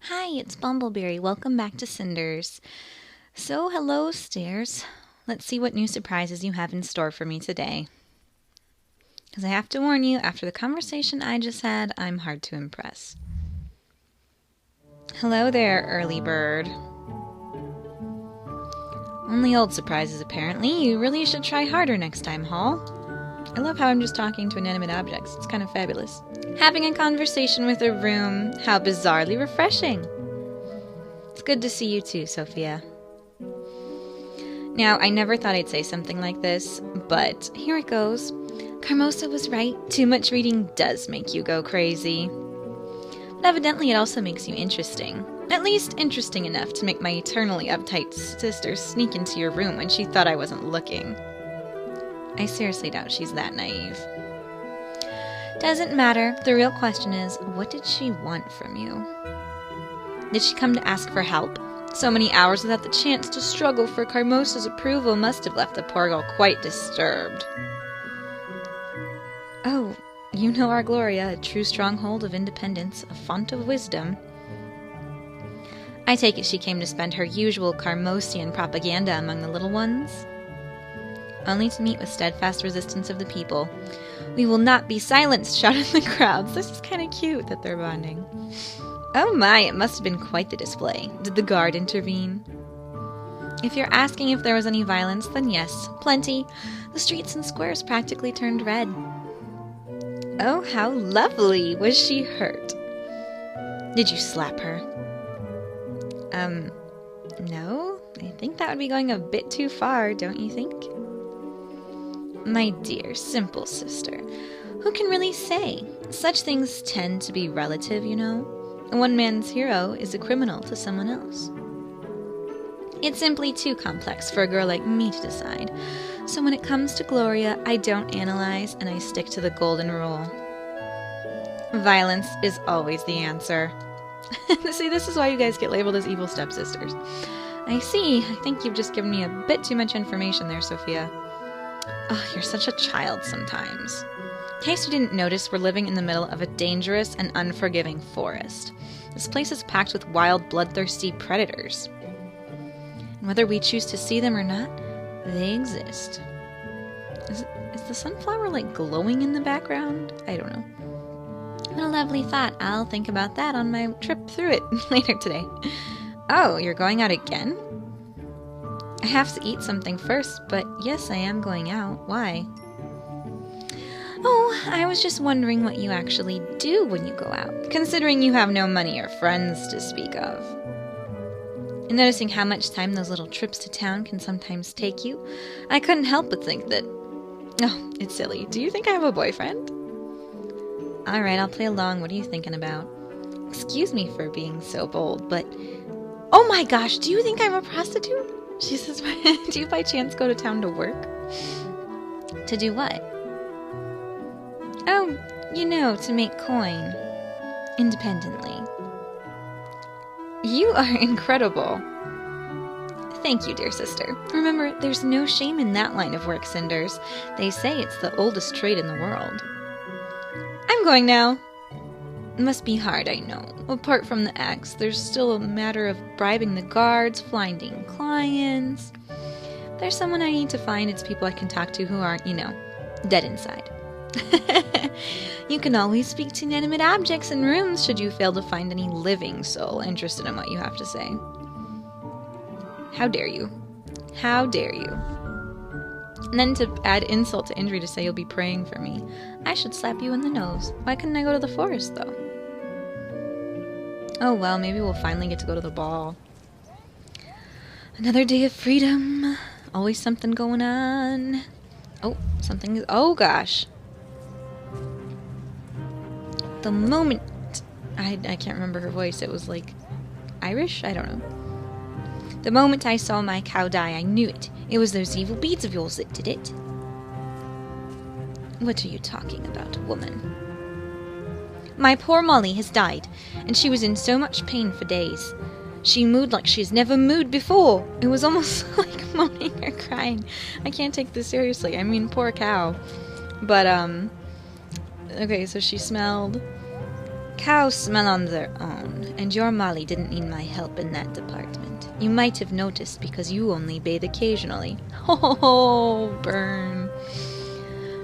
Hi, it's Bumbleberry. Welcome back to Cinders. So, hello, stairs. Let's see what new surprises you have in store for me today. Because I have to warn you, after the conversation I just had, I'm hard to impress. Hello there, early bird. Only old surprises, apparently. You really should try harder next time, Hall. I love how I'm just talking to inanimate objects. It's kind of fabulous. Having a conversation with a room. How bizarrely refreshing. It's good to see you too, Sophia. Now, I never thought I'd say something like this, but here it goes. Carmosa was right. Too much reading does make you go crazy. But evidently it also makes you interesting. At least interesting enough to make my eternally uptight sister sneak into your room when she thought I wasn't looking. I seriously doubt she's that naive. Doesn't matter. The real question is, what did she want from you? Did she come to ask for help? So many hours without the chance to struggle for Carmosa's approval must have left the poor girl quite disturbed. Oh, you know our Gloria, a true stronghold of independence, a font of wisdom. I take it she came to spend her usual Carmosian propaganda among the little ones? Only to meet with steadfast resistance of the people. We will not be silenced, shouted the crowds. This is kind of cute that they're bonding. Oh my, it must have been quite the display. Did the guard intervene? If you're asking if there was any violence, then yes, plenty. The streets and squares practically turned red. Oh, how lovely! Was she hurt? Did you slap her? No. I think that would be going a bit too far, don't you think? My dear, simple sister, who can really say? Such things tend to be relative, you know. One man's hero is a criminal to someone else. It's simply too complex for a girl like me to decide. So when it comes to Gloria, I don't analyze and I stick to the golden rule. Violence is always the answer. See, this is why you guys get labeled as evil stepsisters. I see. I think you've just given me a bit too much information there, Sophia. Oh, you're such a child sometimes. In case you didn't notice, we're living in the middle of a dangerous and unforgiving forest. This place is packed with wild, bloodthirsty predators. And whether we choose to see them or not, they exist. Is the sunflower, like, glowing in the background? I don't know. What a lovely thought. I'll think about that on my trip through it later today. Oh, you're going out again? I have to eat something first, but yes, I am going out. Why? Oh, I was just wondering what you actually do when you go out, considering you have no money or friends to speak of. And noticing how much time those little trips to town can sometimes take you, I couldn't help but think that... Oh, it's silly. Do you think I have a boyfriend? Alright, I'll play along. What are you thinking about? Excuse me for being so bold, but... Oh my gosh, do you think I'm a prostitute? She says, do you by chance go to town to work? To do what? Oh, you know, to make coin. Independently. You are incredible. Thank you, dear sister. Remember, there's no shame in that line of work, Cinders. They say it's the oldest trade in the world. I'm going now. It must be hard, I know. Apart from the axe, there's still a matter of bribing the guards, finding clients. If there's someone I need to find, it's people I can talk to who aren't, you know, dead inside. You can always speak to inanimate objects in rooms should you fail to find any living soul interested in what you have to say. How dare you? How dare you? And then to add insult to injury to say you'll be praying for me. I should slap you in the nose. Why couldn't I go to the forest, though? Oh well, maybe we'll finally get to go to the ball. Another day of freedom. Always something going on. Oh, something is... Oh, gosh. The moment... I can't remember her voice. It was like Irish? I don't know. The moment I saw my cow die, I knew it. It was those evil beads of yours that did it. What are you talking about, woman? My poor Molly has died, and she was in so much pain for days. She mooed like she has never mooed before. It was almost like moaning or crying. I can't take this seriously. I mean, poor cow. But, okay, so she smelled Cows smell on their own, and your Molly didn't need my help in that department. You might have noticed because you only bathe occasionally. Ho ho ho, burn.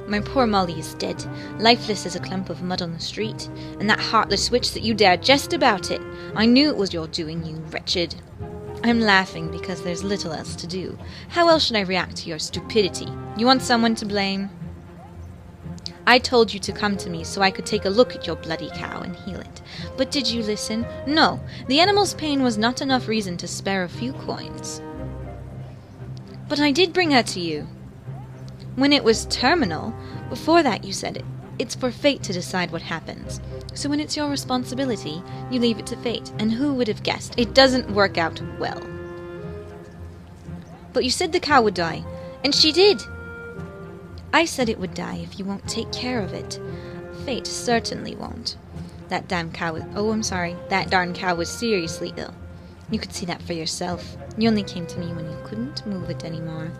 My poor Molly is dead, lifeless as a clump of mud on the street, and that heartless witch that you dared jest about it. I knew it was your doing, you wretched. I'm laughing because there's little else to do. How else should I react to your stupidity? You want someone to blame? I told you to come to me so I could take a look at your bloody cow and heal it. But did you listen? No, the animal's pain was not enough reason to spare a few coins. But I did bring her to you. When it was terminal, before that you said it's for fate to decide what happens. So when it's your responsibility, you leave it to fate. And who would have guessed? It doesn't work out well. But you said the cow would die, and she did. I said it would die if you won't take care of it. Fate certainly won't. That damn cow was... Oh, I'm sorry. That darn cow was seriously ill. You could see that for yourself. You only came to me when you couldn't move it anymore.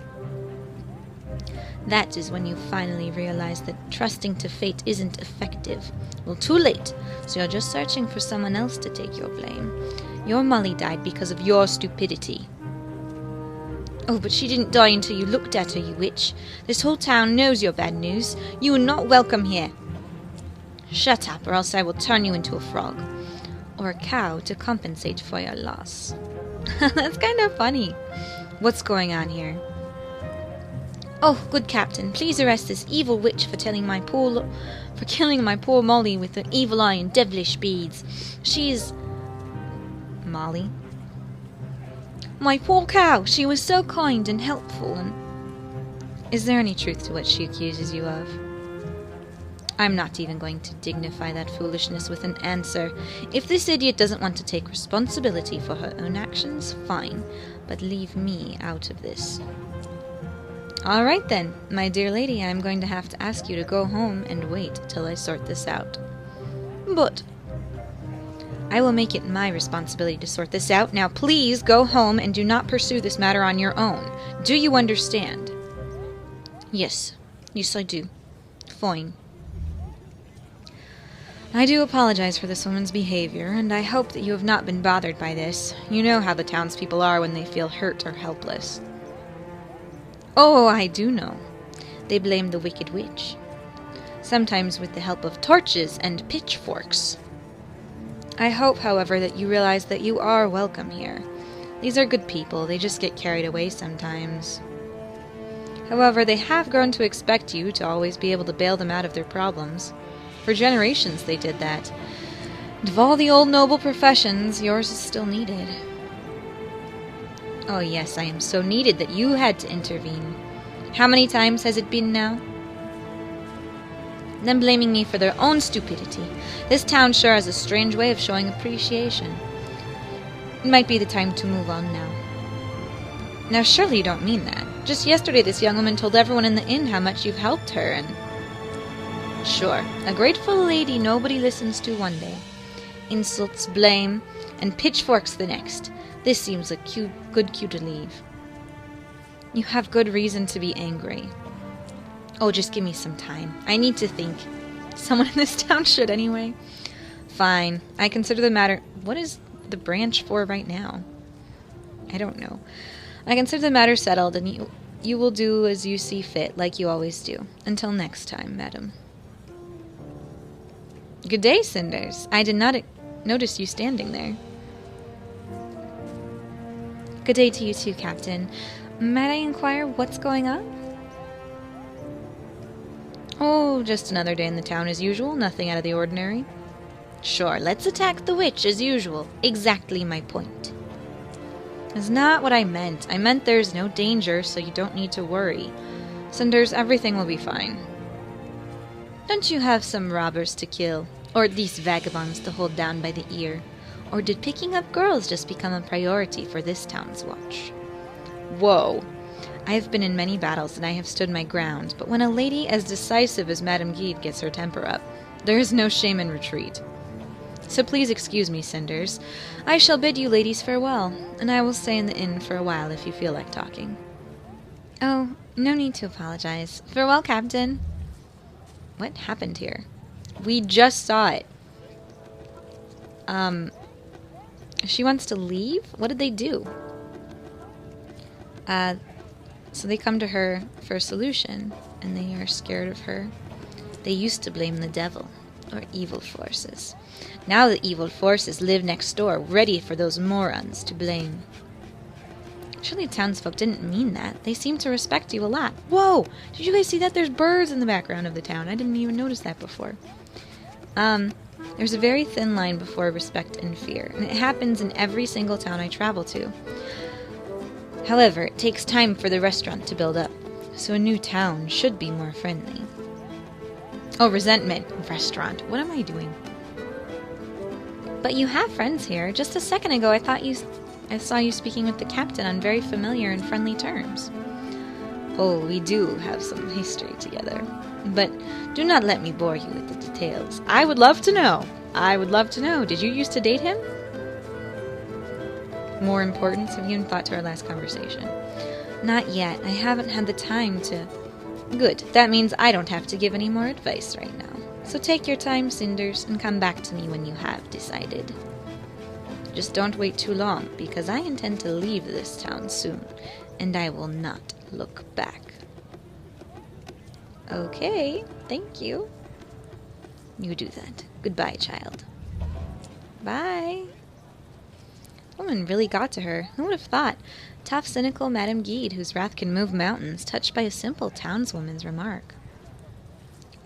That is when you finally realized that trusting to fate isn't effective. Well, too late. So you're just searching for someone else to take your blame. Your Molly died because of your stupidity. Oh, but she didn't die until you looked at her, you witch. This whole town knows your bad news. You are not welcome here. Shut up, or else I will turn you into a frog. Or a cow to compensate for your loss. That's kind of funny. What's going on here? Oh, good captain, please arrest this evil witch for killing my poor Molly with her evil eye and devilish beads. She's... Molly? My poor cow, she was so kind and helpful and... Is there any truth to what she accuses you of? I'm not even going to dignify that foolishness with an answer. If this idiot doesn't want to take responsibility for her own actions, fine, but leave me out of this. All right then, my dear lady, I'm going to have to ask you to go home and wait till I sort this out. But... I will make it my responsibility to sort this out. Now please go home and do not pursue this matter on your own. Do you understand? Yes. Yes, I do. Fine. I do apologize for this woman's behavior, and I hope that you have not been bothered by this. You know how the townspeople are when they feel hurt or helpless. Oh, I do know. They blame the wicked witch. Sometimes with the help of torches and pitchforks. I hope, however, that you realize that you are welcome here. These are good people, they just get carried away sometimes. However, they have grown to expect you to always be able to bail them out of their problems. For generations they did that. And of all the old noble professions, yours is still needed. Oh yes, I am so needed that you had to intervene. How many times has it been now? Them blaming me for their own stupidity. This town sure has a strange way of showing appreciation. It might be the time to move on now. Now surely you don't mean that. Just yesterday this young woman told everyone in the inn how much you've helped her and... Sure, a grateful lady nobody listens to one day. Insults, blame, and pitchforks the next. This seems a good cue to leave. You have good reason to be angry. Oh, just give me some time. I need to think. Someone in this town should anyway. Fine. I consider the matter... What is the branch for right now? I don't know. I consider the matter settled, and you will do as you see fit, like you always do. Until next time, madam. Good day, Cinders. I did not notice you standing there. Good day to you too, Captain. Might I inquire what's going on? Oh, just another day in the town as usual. Nothing out of the ordinary. Sure, let's attack the witch as usual. Exactly my point. That's not what I meant. I meant there's no danger, so you don't need to worry. Cinders, everything will be fine. Don't you have some robbers to kill? Or these vagabonds to hold down by the ear? Or did picking up girls just become a priority for this town's watch? Whoa. I have been in many battles and I have stood my ground, but when a lady as decisive as Madam Ghede gets her temper up, there is no shame in retreat. So please excuse me, Cinders. I shall bid you ladies farewell, and I will stay in the inn for a while if you feel like talking. Oh, no need to apologize. Farewell, Captain. What happened here? We just saw it. She wants to leave? What did they do? So they come to her for a solution, and they are scared of her. They used to blame the devil, or evil forces. Now the evil forces live next door, ready for those morons to blame. Surely townsfolk didn't mean that. They seem to respect you a lot. Whoa! Did you guys see that? There's birds in the background of the town. I didn't even notice that before. There's a very thin line before respect and fear, and it happens in every single town I travel to. However, it takes time for the restaurant to build up, so a new town should be more friendly. Oh, resentment. Restaurant. What am I doing? But you have friends here. Just a second ago, I saw you speaking with the captain on very familiar and friendly terms. Oh, we do have some history together. But do not let me bore you with the details. I would love to know. I would love to know. Did you used to date him? More importance, have you given thought to our last conversation? Not yet. I haven't had the time to... Good. That means I don't have to give any more advice right now. So take your time, Cinders, and come back to me when you have decided. Just don't wait too long, because I intend to leave this town soon, and I will not look back. Okay, thank you. You do that. Goodbye, child. Bye. Woman really got to her. Who would have thought? Tough, cynical Madam Ghede, whose wrath can move mountains, touched by a simple townswoman's remark.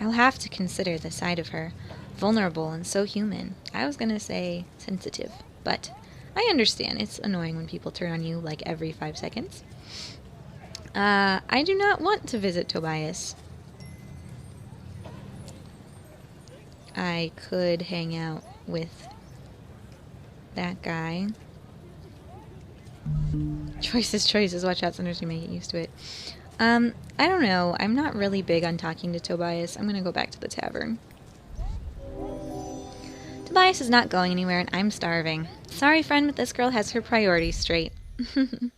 I'll have to consider the side of her. Vulnerable and so human. I was gonna say sensitive, but I understand. It's annoying when people turn on you like every 5 seconds. I do not want to visit Tobias. I could hang out with that guy. Choices. Watch out, Cinders, you may get used to it. I don't know. I'm not really big on talking to Tobias. I'm gonna go back to the tavern. Tobias is not going anywhere, and I'm starving. Sorry, friend, but this girl has her priorities straight. I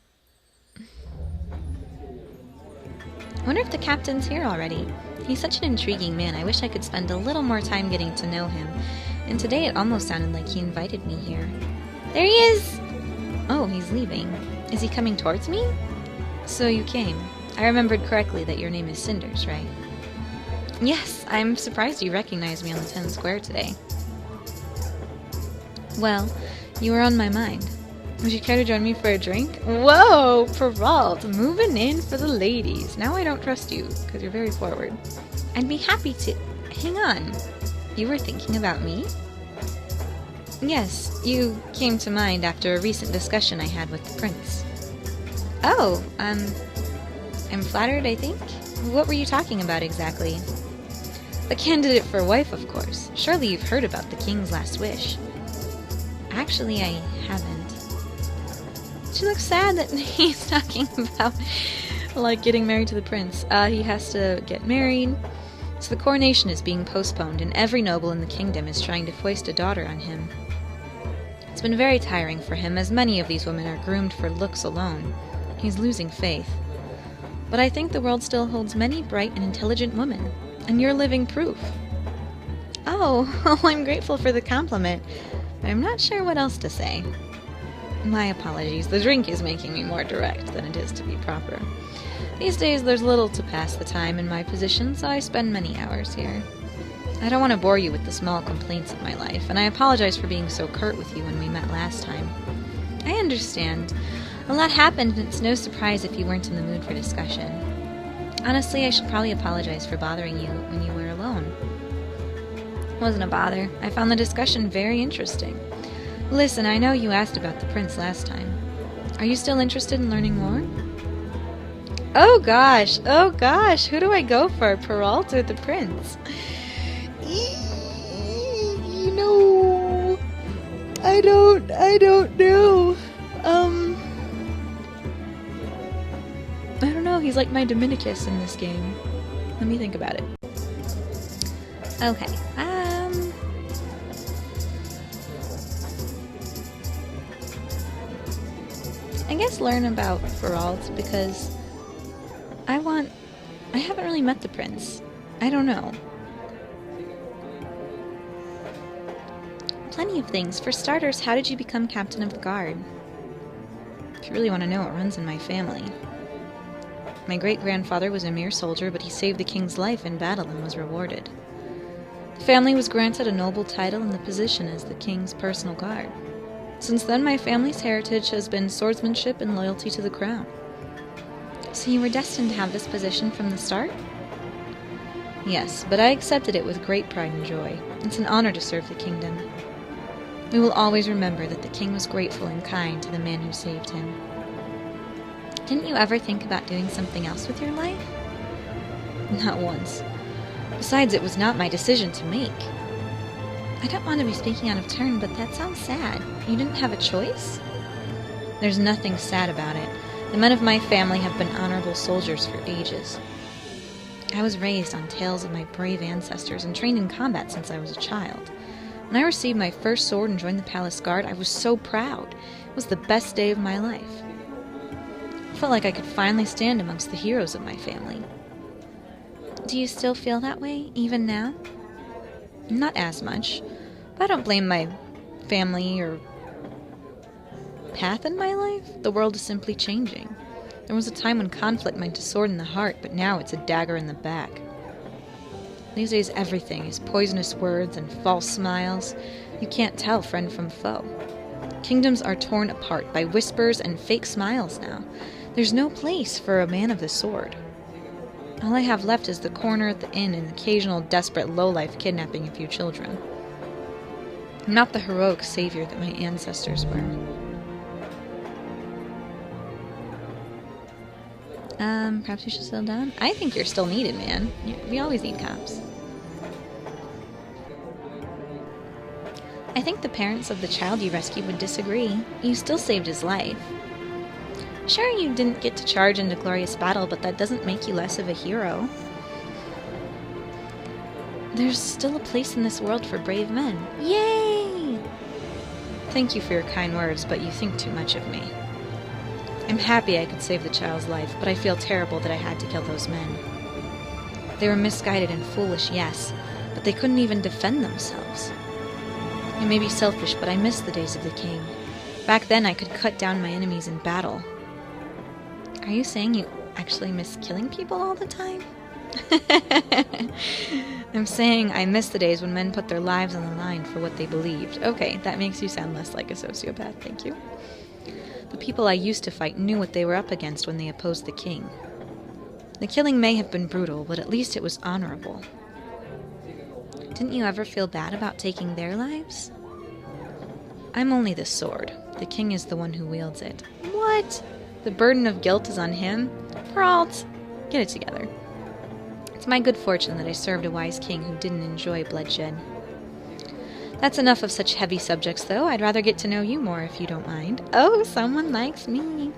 wonder if the captain's here already. He's such an intriguing man. I wish I could spend a little more time getting to know him. And today it almost sounded like he invited me here. There he is! Oh, he's leaving. Is he coming towards me? So you came. I remembered correctly that your name is Cinders, right? Yes, I'm surprised you recognized me on the 10 square today. Well, you were on my mind. Would you care to join me for a drink? Whoa, Perrault, moving in for the ladies. Now I don't trust you, because you're very forward. I'd be happy to... Hang on. You were thinking about me? Yes, you came to mind after a recent discussion I had with the prince. Oh, I'm flattered, I think. What were you talking about exactly? The candidate for wife, of course. Surely you've heard about the king's last wish. Actually, I haven't. She looks sad that he's talking about, like, getting married to the prince. He has to get married. So the coronation is being postponed, and every noble in the kingdom is trying to foist a daughter on him. It's been very tiring for him, as many of these women are groomed for looks alone. He's losing faith. But I think the world still holds many bright and intelligent women, and you're living proof. Oh, I'm grateful for the compliment, but I'm not sure what else to say. My apologies, the drink is making me more direct than it is to be proper. These days there's little to pass the time in my position, so I spend many hours here. I don't want to bore you with the small complaints of my life, and I apologize for being so curt with you when we met last time. I understand. A lot happened, and it's no surprise if you weren't in the mood for discussion. Honestly, I should probably apologize for bothering you when you were alone. It wasn't a bother. I found the discussion very interesting. Listen, I know you asked about the prince last time. Are you still interested in learning more? Oh gosh, who do I go for, Perrault or the prince? You know, I don't know. I don't know, he's like my Dominicus in this game. Let me think about it. Okay, I guess learn about Perrault, because I haven't really met the prince. I don't know. Plenty plenty of things. For starters, how did you become captain of the guard? If you really want to know, it runs in my family. My great-grandfather was a mere soldier, but he saved the king's life in battle and was rewarded. The family was granted a noble title and the position as the king's personal guard. Since then, my family's heritage has been swordsmanship and loyalty to the crown. So you were destined to have this position from the start? Yes, but I accepted it with great pride and joy. It's an honor to serve the kingdom. We will always remember that the king was grateful and kind to the man who saved him. Didn't you ever think about doing something else with your life? Not once. Besides, it was not my decision to make. I don't want to be speaking out of turn, but that sounds sad. You didn't have a choice? There's nothing sad about it. The men of my family have been honorable soldiers for ages. I was raised on tales of my brave ancestors and trained in combat since I was a child. When I received my first sword and joined the palace guard, I was so proud. It was the best day of my life. I felt like I could finally stand amongst the heroes of my family. Do you still feel that way, even now? Not as much, but I don't blame my family or path in my life. The world is simply changing. There was a time when conflict meant a sword in the heart, but now it's a dagger in the back. These days everything is poisonous words and false smiles. You can't tell friend from foe. Kingdoms are torn apart by whispers and fake smiles now. There's no place for a man of the sword. All I have left is the corner at the inn and occasional desperate lowlife kidnapping a few children. I'm not the heroic savior that my ancestors were. Perhaps you should settle down? I think you're still needed, man. We always need cops. I think the parents of the child you rescued would disagree. You still saved his life. Sure, you didn't get to charge into glorious battle, but that doesn't make you less of a hero. There's still a place in this world for brave men. Yay! Thank you for your kind words, but you think too much of me. I'm happy I could save the child's life, but I feel terrible that I had to kill those men. They were misguided and foolish, yes, but they couldn't even defend themselves. I may be selfish, but I miss the days of the king. Back then I could cut down my enemies in battle. Are you saying you actually miss killing people all the time? I'm saying I miss the days when men put their lives on the line for what they believed. Okay, that makes you sound less like a sociopath, thank you. The people I used to fight knew what they were up against when they opposed the king. The killing may have been brutal, but at least it was honorable. Didn't you ever feel bad about taking their lives? I'm only the sword. The king is the one who wields it. What? The burden of guilt is on him? Perrault, get it together. It's my good fortune that I served a wise king who didn't enjoy bloodshed. That's enough of such heavy subjects, though. I'd rather get to know you more, if you don't mind. Oh, someone likes me.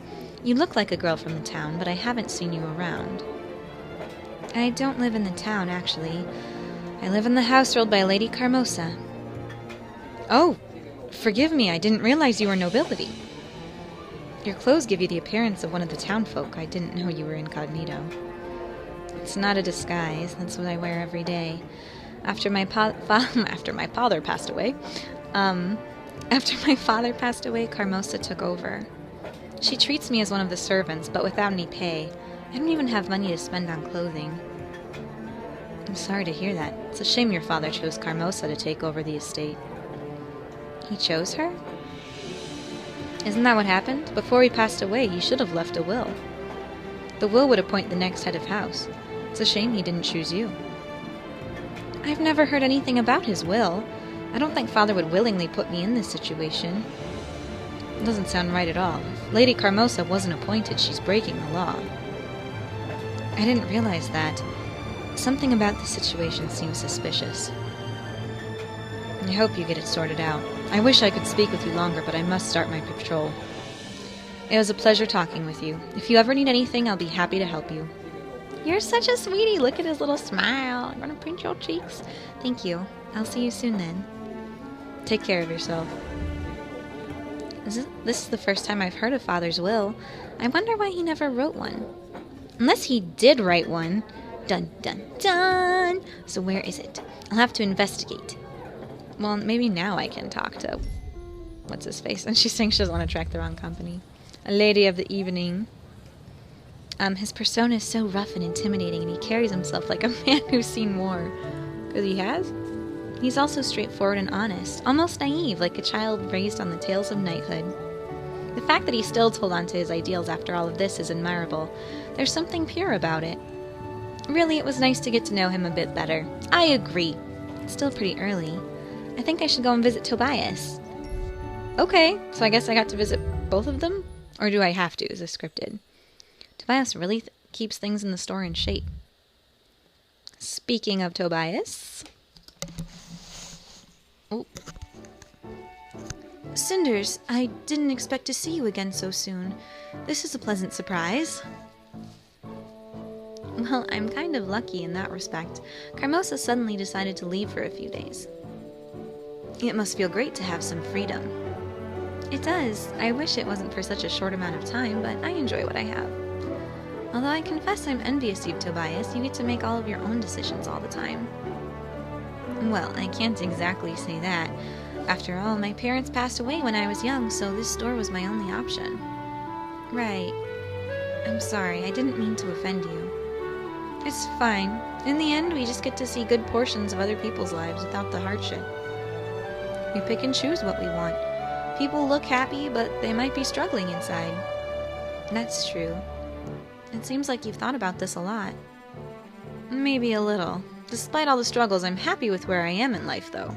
You look like a girl from the town, but I haven't seen you around. I don't live in the town, actually. I live in the house ruled by Lady Carmosa. Oh, forgive me, I didn't realize you were nobility. Your clothes give you the appearance of one of the townfolk. I didn't know you were incognito. It's not a disguise. That's what I wear every day. After my father passed away, Carmosa took over. She treats me as one of the servants, but without any pay. I don't even have money to spend on clothing. I'm sorry to hear that. It's a shame your father chose Carmosa to take over the estate. He chose her? Isn't that what happened? Before he passed away, he should have left a will. The will would appoint the next head of house. It's a shame he didn't choose you. I've never heard anything about his will. I don't think Father would willingly put me in this situation. It doesn't sound right at all. If Lady Carmosa wasn't appointed, she's breaking the law. I didn't realize that. Something about the situation seems suspicious. I hope you get it sorted out. I wish I could speak with you longer, but I must start my patrol. It was a pleasure talking with you. If you ever need anything, I'll be happy to help you. You're such a sweetie. Look at his little smile. I'm gonna pinch your cheeks. Thank you. I'll see you soon then. Take care of yourself. This is the first time I've heard of Father's will. I wonder why he never wrote one. Unless he did write one. Dun, dun, dun. So where is it? I'll have to investigate. Well, maybe now I can talk to whatshisface. And she's saying she doesn't want to attract the wrong company. A lady of the evening. His persona is so rough and intimidating, and he carries himself like a man who's seen war. Because he has? He's also straightforward and honest, almost naive, like a child raised on the tales of knighthood. The fact that he still held on to his ideals after all of this is admirable. There's something pure about it. Really, it was nice to get to know him a bit better. I agree. It's still pretty early. I think I should go and visit Tobias. Okay, so I guess I got to visit both of them? Or do I have to? Is this scripted? Tobias really keeps things in the store in shape. Speaking of Tobias... Oh. Cinders, I didn't expect to see you again so soon. This is a pleasant surprise. Well, I'm kind of lucky in that respect. Carmosa suddenly decided to leave for a few days. It must feel great to have some freedom. It does. I wish it wasn't for such a short amount of time, but I enjoy what I have. Although I confess I'm envious of you, Tobias. You get to make all of your own decisions all the time. Well, I can't exactly say that. After all, my parents passed away when I was young, so this store was my only option. Right. I'm sorry, I didn't mean to offend you. It's fine. In the end, we just get to see good portions of other people's lives without the hardship. We pick and choose what we want. People look happy, but they might be struggling inside. That's true. It seems like you've thought about this a lot. Maybe a little. Despite all the struggles, I'm happy with where I am in life, though.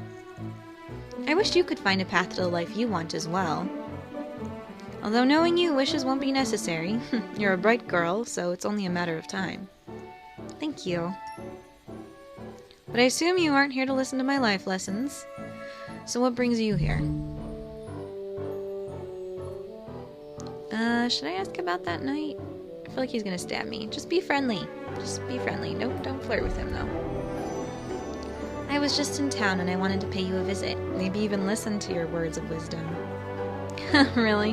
I wish you could find a path to the life you want as well. Although knowing you, wishes won't be necessary. You're a bright girl, so it's only a matter of time. Thank you. But I assume you aren't here to listen to my life lessons. So what brings you here? Should I ask about that night? I feel like he's gonna stab me. Just be friendly. Just be friendly. Nope, don't flirt with him, though. I was just in town and I wanted to pay you a visit. Maybe even listen to your words of wisdom. Really?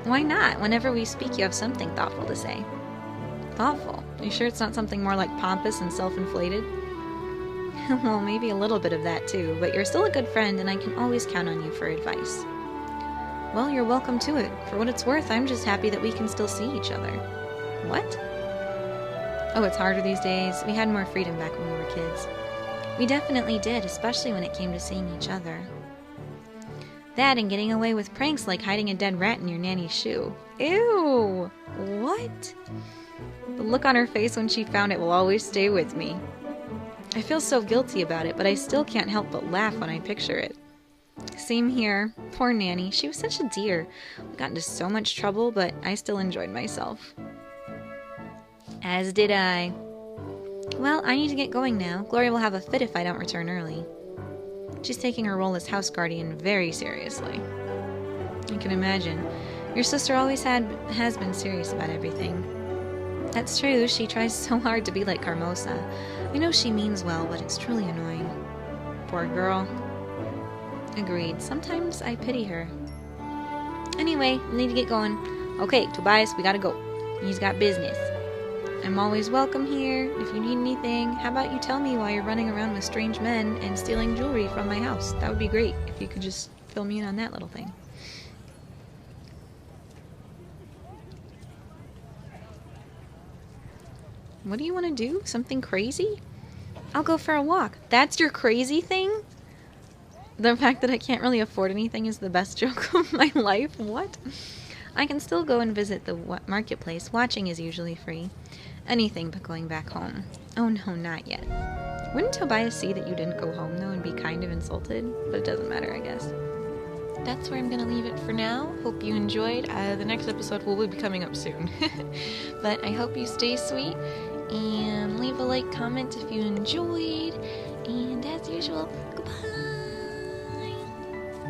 Why not? Whenever we speak, you have something thoughtful to say. Thoughtful? You sure it's not something more like pompous and self-inflated? Well, maybe a little bit of that too, but you're still a good friend and I can always count on you for advice. Well, you're welcome to it. For what it's worth, I'm just happy that we can still see each other. What? Oh, it's harder these days. We had more freedom back when we were kids. We definitely did, especially when it came to seeing each other. That and getting away with pranks like hiding a dead rat in your nanny's shoe. Ew! What? The look on her face when she found it will always stay with me. I feel so guilty about it, but I still can't help but laugh when I picture it. Same here. Poor Nanny. She was such a dear. We got into so much trouble, but I still enjoyed myself. As did I. Well, I need to get going now. Gloria will have a fit if I don't return early. She's taking her role as house guardian very seriously. I can imagine. Your sister always has been serious about everything. That's true. She tries so hard to be like Carmosa. I know she means well, but it's truly annoying. Poor girl. Agreed. Sometimes I pity her. Anyway, we need to get going. Okay, Tobias, we gotta go. He's got business. I'm always welcome here. If you need anything, how about you tell me while you're running around with strange men and stealing jewelry from my house? That would be great if you could just fill me in on that little thing. What do you want to do? Something crazy? I'll go for a walk. That's your crazy thing? The fact that I can't really afford anything is the best joke of my life? What? I can still go and visit the marketplace. Watching is usually free. Anything but going back home. Oh no, not yet. Wouldn't Tobias see that you didn't go home, though, and be kind of insulted? But it doesn't matter, I guess. That's where I'm going to leave it for now. Hope you enjoyed. The next episode will be coming up soon. But I hope you stay sweet. And leave a like, comment if you enjoyed. And as usual, goodbye!